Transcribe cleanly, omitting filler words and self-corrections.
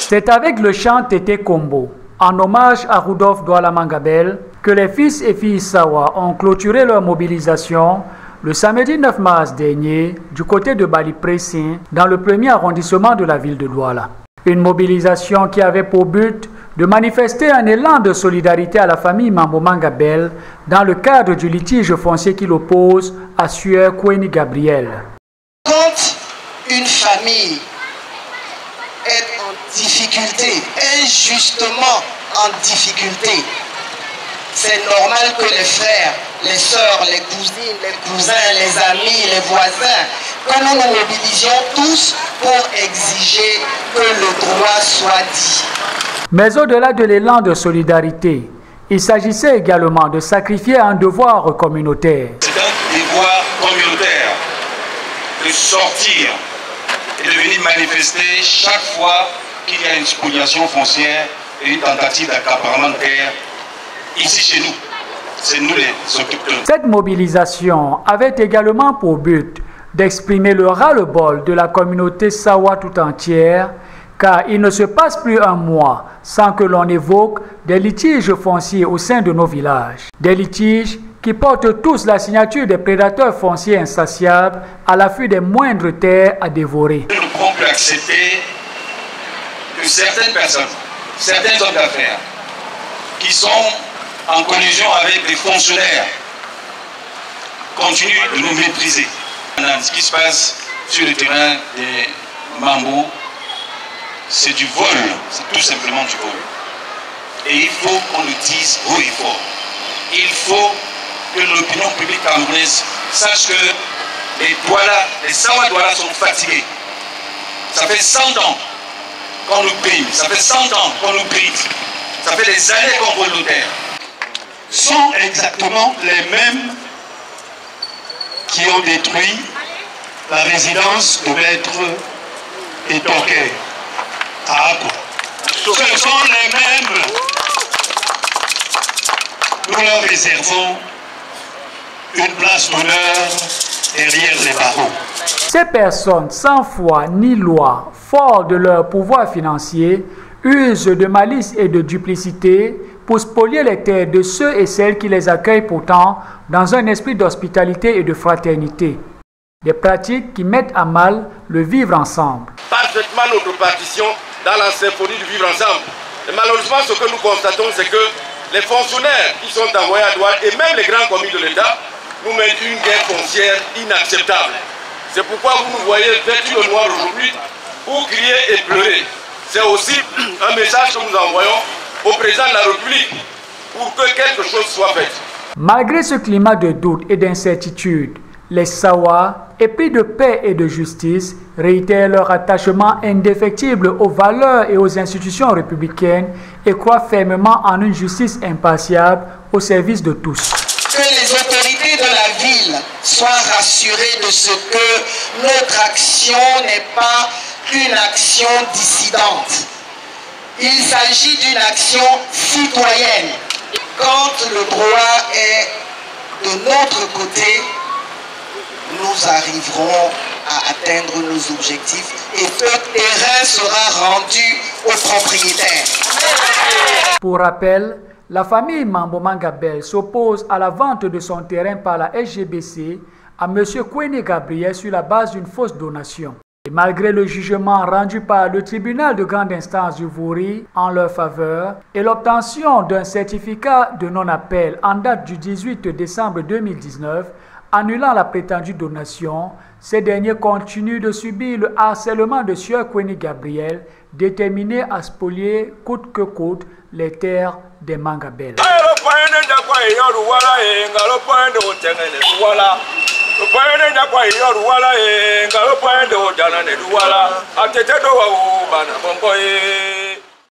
C'est avec le chant Tété Kombo, en hommage à Rudolf Douala Mangabel, que les fils et filles Sawa ont clôturé leur mobilisation le samedi 9 mars dernier du côté de Bali Pressin, dans le premier arrondissement de la ville de Douala. Une mobilisation qui avait pour but de manifester un élan de solidarité à la famille Mambo Mangabel dans le cadre du litige foncier qui l'oppose à Sieur Koueni Gabriel. Quand une famille est en difficulté, injustement en difficulté, c'est normal que les frères, les sœurs, les cousines, les cousins, les amis, les voisins, que nous nous mobilisions tous pour exiger que le droit soit dit. Mais au-delà de l'élan de solidarité, il s'agissait également de sacrifier un devoir communautaire. C'est un devoir communautaire de sortir et de venir manifester chaque fois qu'il y a une spoliation foncière et une tentative d'accaparement de terre ici chez nous. C'est nous les autochtones. Cette mobilisation avait également pour but d'exprimer le ras-le-bol de la communauté Sawa tout entière, car il ne se passe plus un mois sans que l'on évoque des litiges fonciers au sein de nos villages. Des litiges qui portent tous la signature des prédateurs fonciers insatiables à l'affût des moindres terres à dévorer. Nous ne pouvons plus accepter que certaines personnes, certains hommes d'affaires, qui sont en collusion avec des fonctionnaires, continuent de nous mépriser. Ce qui se passe sur le terrain des Mambo, c'est du vol, c'est tout simplement du vol. Et il faut qu'on le dise haut et fort. Il faut que l'opinion publique camerounaise sache que les Sawa Douala sont fatigués. Ça fait 100 ans qu'on nous prime, ça fait 100 ans qu'on nous bride, ça fait des années qu'on vole nos terres. Sont exactement les mêmes qui ont détruit la résidence de Maître Etoke à Ako. Ce sont les mêmes. Nous leur réservons une place d'honneur derrière les barreaux. Ces personnes sans foi ni loi, fortes de leur pouvoir financier, usent de malice et de duplicité pour spolier les terres de ceux et celles qui les accueillent pourtant dans un esprit d'hospitalité et de fraternité. Des pratiques qui mettent à mal le vivre ensemble. Parfaitement notre partition dans la symphonie du vivre ensemble. Et malheureusement, ce que nous constatons, c'est que les fonctionnaires qui sont envoyés à Douala et même les grands commis de l'État nous mènent une guerre foncière inacceptable. C'est pourquoi vous nous voyez vêtus de noir aujourd'hui pour crier et pleurer. C'est aussi un message que nous envoyons au président de la République pour que quelque chose soit fait. Malgré ce climat de doute et d'incertitude, les Sawa, épris de paix et de justice, réitèrent leur attachement indéfectible aux valeurs et aux institutions républicaines et croient fermement en une justice impartiale au service de tous. Que les autorités de la ville soient rassurées de ce que notre action n'est pas une action dissidente. Il s'agit d'une action citoyenne. Quand le droit est de notre côté, nous arriverons à atteindre nos objectifs et ce terrain sera rendu aux propriétaires. Pour rappel, la famille Mambo Mangabel s'oppose à la vente de son terrain par la SGBC à M. Koueni Gabriel sur la base d'une fausse donation. Et malgré le jugement rendu par le tribunal de grande instance du Vouri en leur faveur et l'obtention d'un certificat de non-appel en date du 18 décembre 2019, annulant la prétendue donation, ces derniers continuent de subir le harcèlement de Sieur Koueni Gabriel, déterminé à spolier coûte que coûte les terres des Mangabel.